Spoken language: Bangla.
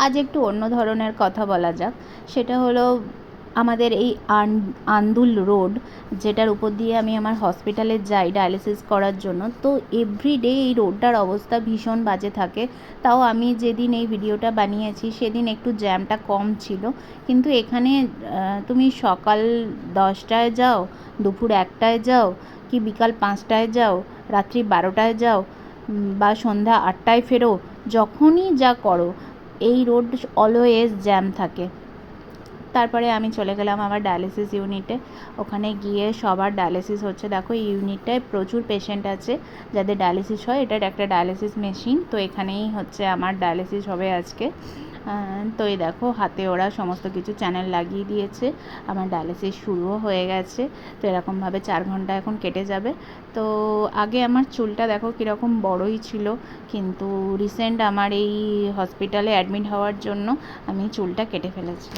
আজ একটু অন্য ধরনের কথা বলা যাক, সেটা হলো আমাদের এই আন্দুল রোড, যেটার উপর দিয়ে আমি আমার হসপিটালে যাই ডায়ালিসিস করার জন্য। তো এভরিডে এই রোডটার অবস্থা ভীষণ বাজে থাকে। তাও আমি যেদিন এই ভিডিওটা বানিয়েছি সেদিন একটু জ্যামটা কম ছিল, কিন্তু এখানে তুমি সকাল 10টায় যাও, দুপুর 1টায় যাও, কি বিকাল 5টায় যাও, রাত্রি 12টায় যাও, বা সন্ধ্যা 8টায় ফেরো, যখনই যা করো এই রোড অলওয়েজ জ্যাম থাকে। তারপরে আমি চলে গেলাম আমার ডায়ালিসিস ইউনিটে। ওখানে গিয়ে সবার ডায়ালিসিস হচ্ছে। দেখো এই ইউনিটটায় প্রচুর পেশেন্ট আছে যাদের ডায়ালিসিস হয়। এটার একটা ডায়ালিসিস মেশিন, তো এখানেই হচ্ছে আমার ডায়ালিসিস হবে আজকে। তো এই দেখো হাতে ওরা সমস্ত কিছু চ্যানেল লাগিয়ে দিয়েছে, আমার ডায়ালিসিস শুরুও হয়ে গেছে। তো এরকমভাবে 4 ঘন্টা এখন কেটে যাবে। তো আগে আমার চুলটা দেখো কীরকম বড়ই ছিল, কিন্তু রিসেন্ট আমার এই হসপিটালে অ্যাডমিট হওয়ার জন্য আমি চুলটা কেটে ফেলেছি।